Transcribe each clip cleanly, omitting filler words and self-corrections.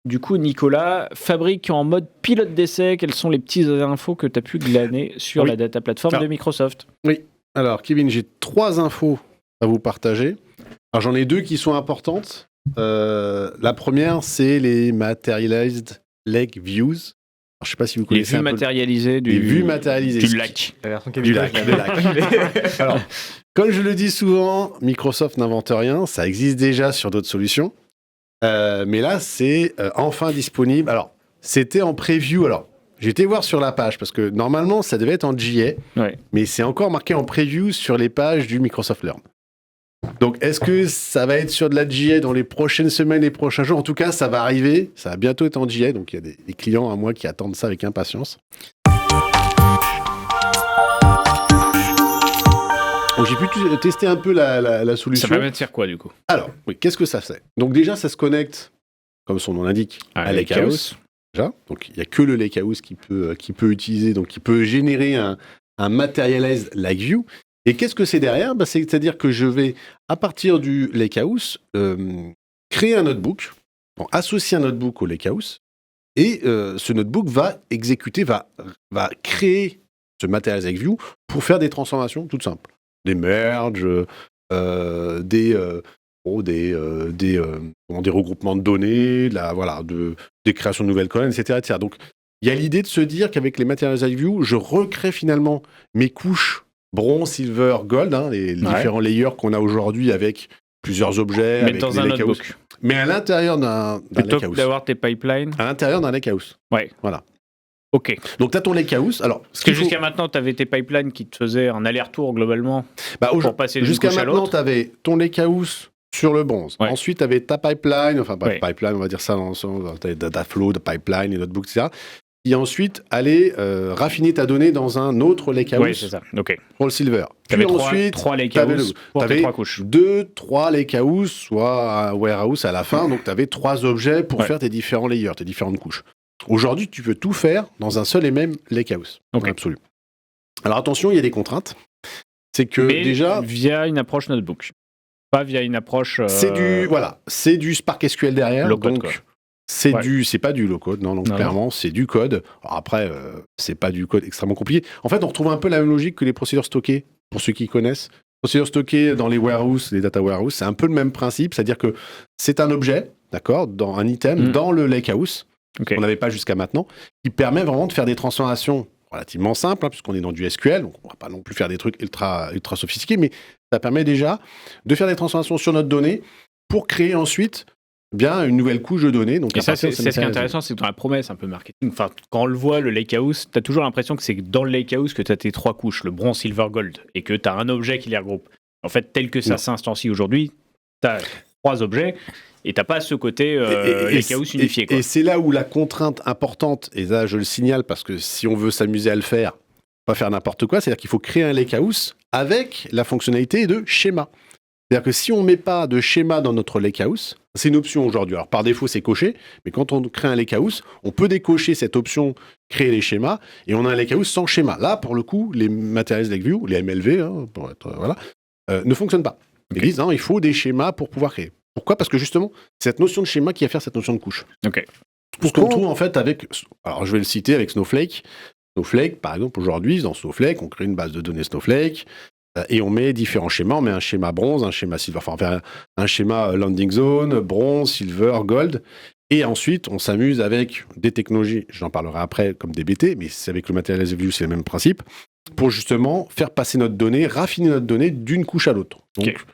du coup, Nicolas fabrique en mode pilote d'essai. Quelles sont les petites infos que tu as pu glaner sur la data platform de Microsoft ? Oui. Alors, Kevin, j'ai 3 infos à vous partager. Alors, j'en ai 2 qui sont importantes. La première, c'est les Materialized Lake Views. Alors, je ne sais pas si vous connaissez les vues matérialisées les vues matérialisées du lac. La version Du lac. Alors, comme je le dis souvent, Microsoft n'invente rien. Ça existe déjà sur d'autres solutions. Mais là, c'est enfin disponible. Alors, c'était en preview. Alors, j'ai été voir sur la page parce que normalement, ça devait être en GA. Ouais. Mais c'est encore marqué en preview sur les pages du Microsoft Learn. Donc, est-ce que ça va être sur de la GA dans les prochaines semaines, les prochains jours ? En tout cas, ça va arriver. Ça va bientôt être en GA. Donc, il y a des clients à moi qui attendent ça avec impatience. Donc, j'ai pu tester un peu la solution. Ça permet de faire quoi, du coup ? Alors, oui, qu'est-ce que ça fait ? Donc, déjà, ça se connecte, comme son nom l'indique, à Lakehouse. Déjà. Donc, il n'y a que le Lakehouse qui peut utiliser, donc qui peut générer un Materialized Lake View. Et qu'est-ce que c'est derrière ? C'est-à-dire que je vais, à partir du Lakehouse, créer un notebook, associer un notebook au Lakehouse, et ce notebook va exécuter, va créer ce Materialized Lake View pour faire des transformations toutes simples. Des merges, des regroupements de données, des créations de nouvelles colonnes, etc. Donc, il y a l'idée de se dire qu'avec les Materialized Lake View, je recrée finalement mes couches bronze, silver, gold, les différents layers qu'on a aujourd'hui avec plusieurs objets, mais avec dans un notebook. Mais à l'intérieur d'un Plutôt Lakehouse. que d'avoir tes pipelines. À l'intérieur d'un Lakehouse. Ouais. Voilà. Ok. Donc, tu as ton Lakehouse. Alors, parce que jusqu'à maintenant, tu avais tes pipelines qui te faisaient un aller-retour globalement pour passer d'une jusqu'à couche à maintenant, l'autre. tu avais ton Lakehouse sur le bronze. Ouais. Ensuite, tu avais ta pipeline, pipeline, on va dire ça dans le sens, tu avais data flow, de pipeline, et notebook, etc. Et ensuite, aller raffiner ta donnée dans un autre Lakehouse. Oui, c'est ça. Ok. Pour le silver. Tu avais ensuite, 3 Lakehouse pour tes 3 couches. 2-3 Lakehouse, soit un warehouse à la fin. Donc, tu avais 3 objets pour faire tes différents layers, tes différentes couches. Aujourd'hui, tu peux tout faire dans un seul et même Lakehouse. Okay. Absolu. Alors attention, il y a des contraintes. C'est que déjà via une approche notebook, pas via une approche. C'est du Spark SQL derrière. Low code, donc c'est pas du low code. Non, clairement, c'est du code. Alors après, c'est pas du code extrêmement compliqué. En fait, on retrouve un peu la même logique que les procédures stockées. Pour ceux qui connaissent, procédures stockées dans les warehouses, les data warehouses, c'est un peu le même principe, c'est-à-dire que c'est un objet, d'accord, dans un item dans le Lakehouse. Okay. On n'avait pas jusqu'à maintenant, qui permet vraiment de faire des transformations relativement simples, puisqu'on est dans du SQL, donc on ne va pas non plus faire des trucs ultra sophistiqués, mais ça permet déjà de faire des transformations sur notre donnée pour créer ensuite bien une nouvelle couche de données. Donc, et ça, c'est ce qui est intéressant, c'est que dans la promesse un peu marketing, enfin, quand on le voit, le Lakehouse, tu as toujours l'impression que c'est dans le Lakehouse que tu as tes 3 couches, le bronze, silver, gold, et que tu as un objet qui les regroupe. En fait, tel que ça s'instancie aujourd'hui, tu as 3 objets, et t'as pas ce côté Lakehouse unifié. Et c'est là où la contrainte importante, et là je le signale parce que si on veut s'amuser à le faire, pas faire n'importe quoi, c'est-à-dire qu'il faut créer un Lakehouse avec la fonctionnalité de schéma. C'est-à-dire que si on ne met pas de schéma dans notre Lakehouse, c'est une option aujourd'hui. Alors par défaut c'est coché, mais quand on crée un Lakehouse, on peut décocher cette option créer les schémas, et on a un Lakehouse sans schéma. Là pour le coup, les Materialized Lake View, les MLV, pour être, ne fonctionnent pas. Ils disent il faut des schémas pour pouvoir créer. Pourquoi ? Parce que justement, c'est cette notion de schéma qui va faire cette notion de couche. Okay. Pour ce qu'on trouve en fait avec... Alors je vais le citer avec Snowflake. Snowflake, par exemple, aujourd'hui, dans Snowflake, on crée une base de données Snowflake et on met différents schémas. On met un schéma bronze, un schéma silver, enfin un schéma landing zone, bronze, silver, gold. Et ensuite, on s'amuse avec des technologies, j'en parlerai après, comme DBT, mais c'est avec le Materialized View, c'est le même principe, pour justement faire passer notre donnée, raffiner notre donnée d'une couche à l'autre. Donc,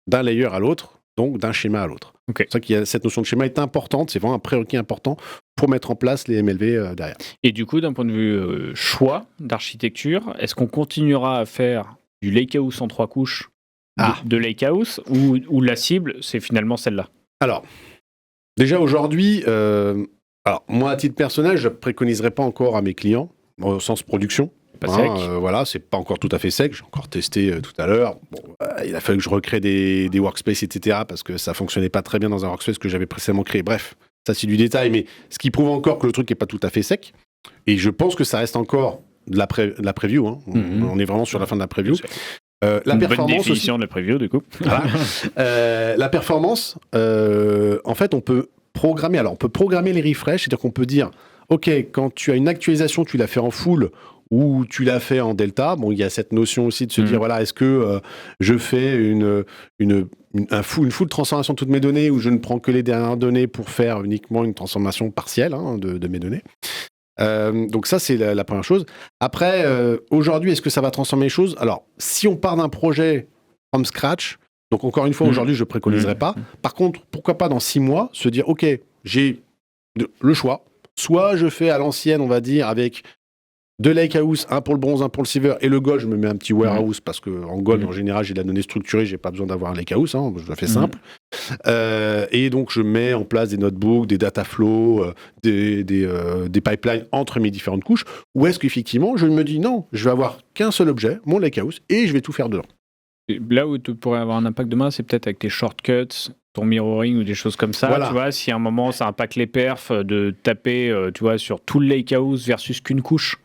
d'un layer à l'autre, donc d'un schéma à l'autre. Okay. C'est pour ça que cette notion de schéma est importante, c'est vraiment un prérequis important pour mettre en place les MLV derrière. Et du coup, d'un point de vue choix d'architecture, est-ce qu'on continuera à faire du Lakehouse en 3 couches de Lakehouse ou la cible, c'est finalement celle-là ? Alors, déjà aujourd'hui, moi à titre personnel, je ne préconiserais pas encore à mes clients, au sens production. Pas sec. C'est pas encore tout à fait sec. J'ai encore testé tout à l'heure. Il a fallu que je recrée des workspaces, etc. parce que ça fonctionnait pas très bien dans un workspace que j'avais précédemment créé. Bref, ça c'est du détail, mais ce qui prouve encore que le truc est pas tout à fait sec. Et je pense que ça reste encore de la preview. Hein. On est vraiment sur la fin de la preview. La performance bonne définition aussi, de la preview, du coup. Voilà. La performance, en fait, on peut programmer. Alors, on peut programmer les refresh, c'est-à-dire qu'on peut dire, OK, quand tu as une actualisation, tu l'as fait en full ou tu l'as fait en delta. Bon, il y a cette notion aussi de se dire, voilà, est-ce que je fais une full transformation de toutes mes données ou je ne prends que les dernières données pour faire uniquement une transformation partielle de mes données. Donc ça, c'est la première chose. Après, aujourd'hui, est-ce que ça va transformer les choses ? Alors, si on part d'un projet from scratch, donc encore une fois, aujourd'hui, je ne préconiserais pas. Par contre, pourquoi pas dans 6 mois, se dire, OK, j'ai le choix. Soit je fais à l'ancienne, on va dire, avec 2 lakehouse, un pour le bronze, un pour le silver, et le gold, je me mets un petit warehouse, parce qu'en gold, en général, j'ai de la donnée structurée, j'ai pas besoin d'avoir un lakehouse, je la fais simple. Et donc, je mets en place des notebooks, des data flows, des pipelines entre mes différentes couches, ou est-ce qu'effectivement, je me dis, non, je vais avoir qu'un seul objet, mon lakehouse, et je vais tout faire dedans. Là où tu pourrais avoir un impact demain, c'est peut-être avec tes shortcuts, ton mirroring ou des choses comme ça. Voilà. Tu vois, si à un moment ça impacte les perfs, de taper, tu vois, sur tout le lakehouse versus qu'une couche.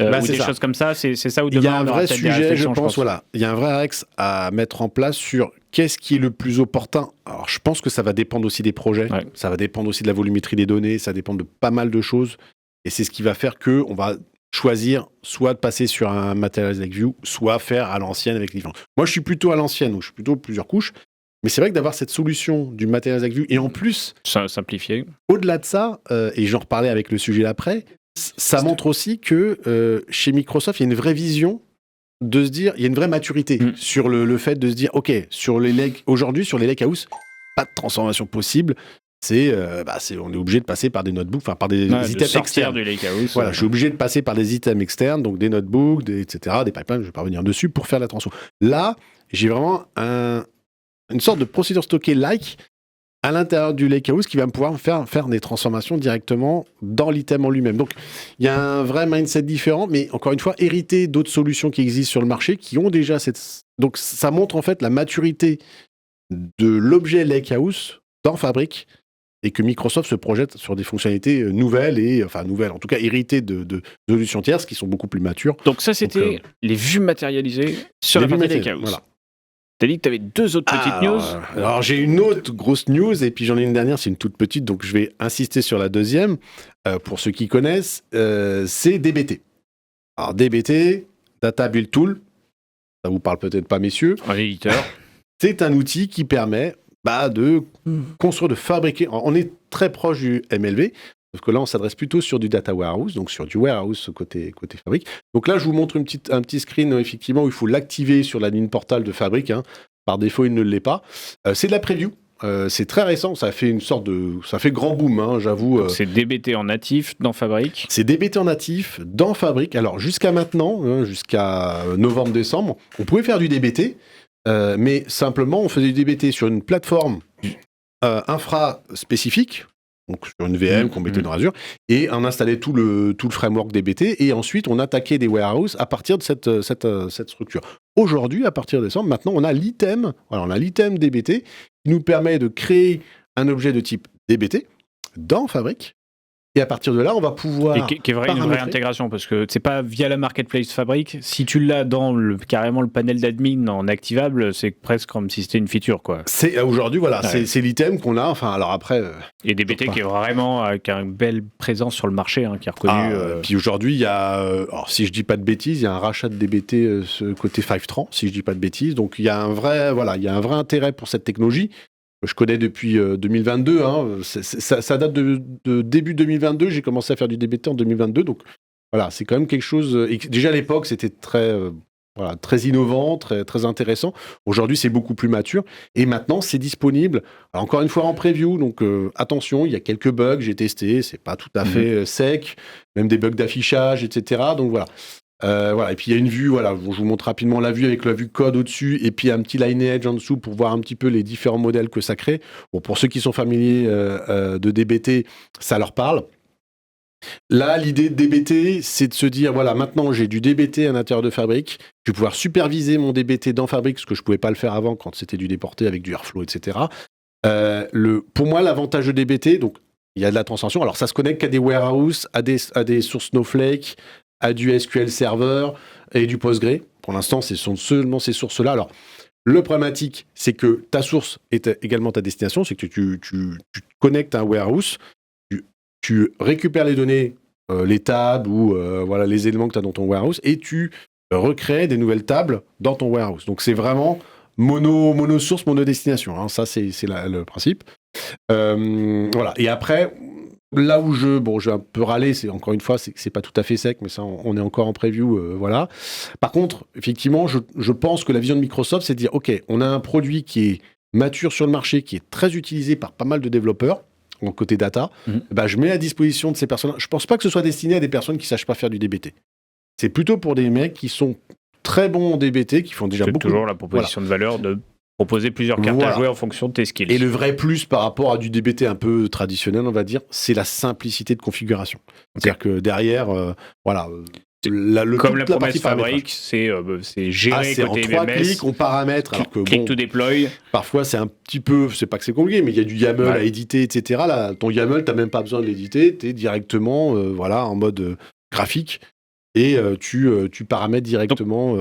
Ou des choses comme ça, c'est ça où demain il y a un on aura vrai peut-être sujet, je pense. Voilà, il y a un vrai axe à mettre en place sur qu'est-ce qui est le plus opportun. Alors, je pense que ça va dépendre aussi des projets, ça va dépendre aussi de la volumétrie des données, ça dépend de pas mal de choses, et c'est ce qui va faire que on va choisir soit de passer sur un Materialized Lake View, soit faire à l'ancienne avec les. Moi, je suis plutôt à l'ancienne, donc je suis plutôt plusieurs couches. Mais c'est vrai que d'avoir cette solution du Materialized Lake View, et en plus, simplifié. Au-delà de ça, et j'en reparlais avec le sujet d'après, ça montre aussi que chez Microsoft, il y a une vraie vision de se dire, il y a une vraie maturité sur le fait de se dire, OK, aujourd'hui, sur les lakehouse, pas de transformation possible. On est obligé de passer par des notebooks, par des items externes. Du lakehouse, voilà, je suis obligé de passer par des items externes, donc des notebooks, etc., des pipelines, je vais pas revenir dessus, pour faire la transformation. Là, j'ai vraiment une sorte de procédure stockée à l'intérieur du lakehouse qui va me pouvoir faire des transformations directement dans l'item en lui-même. Donc, il y a un vrai mindset différent, mais encore une fois, hérité d'autres solutions qui existent sur le marché, qui ont déjà cette... Donc, ça montre en fait la maturité de l'objet lakehouse dans Fabric, et que Microsoft se projette sur des fonctionnalités nouvelles, en tout cas héritées de solutions tierces qui sont beaucoup plus matures. Donc ça, c'était les vues matérialisées sur la partie lakehouse. Voilà. T'as dit que t'avais 2 autres petites news. Alors j'ai une autre grosse news, et puis j'en ai une dernière, c'est une toute petite, donc je vais insister sur la deuxième. Pour ceux qui connaissent, c'est DBT. Alors DBT, Data Build Tool, ça vous parle peut-être pas, messieurs. Un éditeur. C'est un outil qui permet de construire, de fabriquer. On est très proche du MLV, parce que là, on s'adresse plutôt sur du data warehouse, donc sur du warehouse côté Fabric. Donc là, je vous montre un petit screen, effectivement, où il faut l'activer sur la ligne portal de Fabric. Par défaut, il ne l'est pas. C'est de la preview. C'est très récent, ça fait ça fait grand boom, j'avoue. C'est DBT en natif dans Fabric. C'est DBT en natif dans Fabric. Alors, jusqu'à maintenant, jusqu'à novembre-décembre, on pouvait faire du DBT, mais simplement, on faisait du DBT sur une plateforme infra spécifique, donc sur une VM qu'on mettait dans Azure, et on installait tout le framework DBT, et ensuite on attaquait des warehouses à partir de cette structure. Aujourd'hui, à partir de décembre, maintenant on a l'item DBT qui nous permet de créer un objet de type DBT dans Fabric. Et à partir de là, on va pouvoir... Qui est une vraie intégration, parce que c'est pas via la marketplace Fabric. Si tu l'as dans carrément le panel d'admin en activable, c'est presque comme si c'était une feature, quoi. Aujourd'hui, voilà, c'est l'item qu'on a. Alors après... et DBT qui est vraiment avec une belle présence sur le marché, qui est reconnu... Puis aujourd'hui, il y a... alors, si je dis pas de bêtises, il y a un rachat de DBT côté Fivetran, si je dis pas de bêtises. Donc il y a un vrai intérêt pour cette technologie. Je connais depuis 2022, ça date de début 2022, j'ai commencé à faire du DBT en 2022, donc voilà, c'est quand même quelque chose, et déjà à l'époque c'était très innovant, très, très intéressant. Aujourd'hui c'est beaucoup plus mature, et maintenant c'est disponible, alors, encore une fois en preview, donc attention, il y a quelques bugs, j'ai testé, c'est pas tout à fait sec, même des bugs d'affichage, etc., donc voilà. Et puis il y a une vue, je vous montre rapidement la vue avec la vue code au-dessus, et puis un petit lineage en dessous pour voir un petit peu les différents modèles que ça crée. Bon, pour ceux qui sont familiers de DBT, ça leur parle. Là, l'idée de DBT, c'est de se dire, maintenant j'ai du DBT à l'intérieur de Fabric, je vais pouvoir superviser mon DBT dans Fabric, ce que je ne pouvais pas le faire avant quand c'était du déporté avec du Airflow, etc. Pour moi, l'avantage de DBT, donc il y a de la transformation, alors ça se connecte qu'à des warehouses, à des sources Snowflake, à du SQL Server et du Postgre. Pour l'instant, ce sont seulement ces sources-là. Alors, le problématique, c'est que ta source est également ta destination, c'est que tu connectes à un warehouse, tu récupères les données, les tables ou voilà, les éléments que tu as dans ton warehouse, et tu recrées des nouvelles tables dans ton warehouse. Donc c'est vraiment mono-source, mono-destination. Hein. Ça, c'est le principe. Voilà. Et après, là où j'ai un peu râlé, c'est encore une fois, c'est pas tout à fait sec, mais ça, on est encore en preview, voilà. Par contre, effectivement, je pense que la vision de Microsoft, c'est de dire, OK, on a un produit qui est mature sur le marché, qui est très utilisé par pas mal de développeurs, donc côté data, je mets à disposition de ces personnes. Je pense pas que ce soit destiné à des personnes qui sachent pas faire du DBT. C'est plutôt pour des mecs qui sont très bons en DBT, qui font déjà beaucoup. C'est toujours la proposition de valeur de proposer plusieurs cartes à jouer en fonction de tes skills. Et le vrai plus par rapport à du DBT un peu traditionnel, on va dire, c'est la simplicité de configuration. C'est-à-dire que derrière, comme la promesse Fabric, c'est géré c'est côté en 3 MMS. clics, on paramètre. Alors que click to deploy. Parfois, c'est un petit peu, c'est pas que c'est compliqué, mais il y a du YAML à éditer, etc. Là, ton YAML, t'as même pas besoin de l'éditer, t'es directement, en mode graphique. Et tu paramètres directement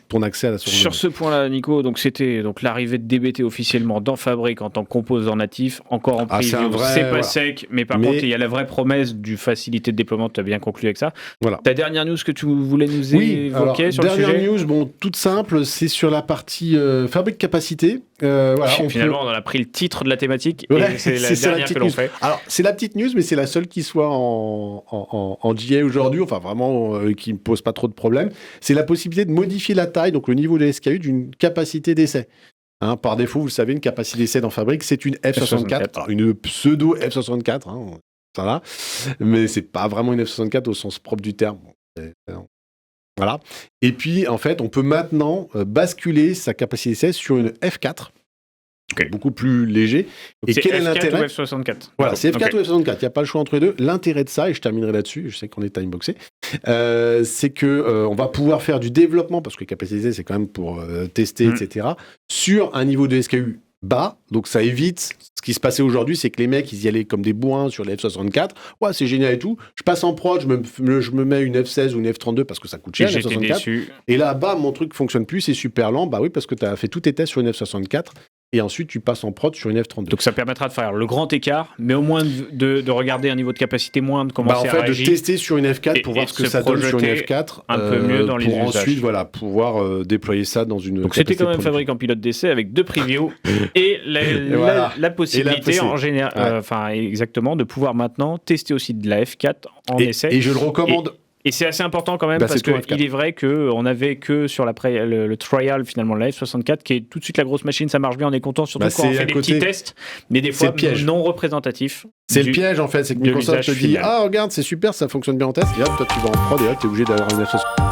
ton accès à la source. Sur ce point-là, Nico, c'était l'arrivée de DBT officiellement dans Fabric en tant que composant natif, encore en preview. C'est pas sec, mais par contre, il y a la vraie promesse du facilité de déploiement. Tu as bien conclu avec ça. Voilà. Ta dernière news que tu voulais nous évoquer sur le sujet. Dernière news, toute simple, c'est sur la partie Fabric capacité. Finalement, on en a pris le titre de la thématique et c'est la dernière que l'on fait. Alors, c'est la petite news, mais c'est la seule qui soit en GA aujourd'hui, enfin vraiment qui ne me pose pas trop de problèmes. C'est la possibilité de modifier la taille, donc le niveau de SKU d'une capacité d'essai. Hein, par défaut, vous le savez, une capacité d'essai dans Fabric, c'est une F64. Alors, une pseudo F64, ça va, mais c'est pas vraiment une F64 au sens propre du terme. Voilà. Et puis, en fait, on peut maintenant basculer sa capacité d'essai sur une F4. Beaucoup plus léger. Donc et quel est l'intérêt ? C'est F4 ou F64 ? Voilà, c'est F4 ou F64. Il n'y a pas le choix entre les deux. L'intérêt de ça, et je terminerai là-dessus, je sais qu'on est timeboxé, c'est qu'on va pouvoir faire du développement, parce que capacité, c'est quand même pour tester, etc., sur un niveau de SKU bas. Donc ça évite ce qui se passait aujourd'hui, c'est que les mecs, ils y allaient comme des bourrins sur les F64. Ouais, c'est génial et tout. Je passe en prod, je me mets une F16 ou une F32 parce que ça coûte cher, une F64. Et là, mon truc fonctionne plus, c'est super lent. Bah oui, parce que tu as fait tous tes tests sur une F64. Et ensuite, tu passes en prod sur une F32. Donc ça permettra de faire le grand écart, mais au moins de regarder un niveau de capacité moindre, commencer à réagir. De tester sur une F4 pour voir ce que ça donne sur une F4. Un peu mieux dans les usages. Pour ensuite, pouvoir déployer ça dans une. Donc c'était quand même Fabric en pilote d'essai avec 2 previews et la possibilité en général, exactement, de pouvoir maintenant tester aussi de la F4 en essai. Et je le recommande. Et c'est assez important quand même parce qu'il est vrai qu'on n'avait que sur le trial finalement la F64 qui est tout de suite la grosse machine, ça marche bien, on est content surtout quand on fait des petits tests, mais des fois non représentatifs. C'est le piège en fait, c'est que Microsoft te dit regarde c'est super, ça fonctionne bien en test, et hop toi tu vas en prod et là tu es obligé d'avoir une F64.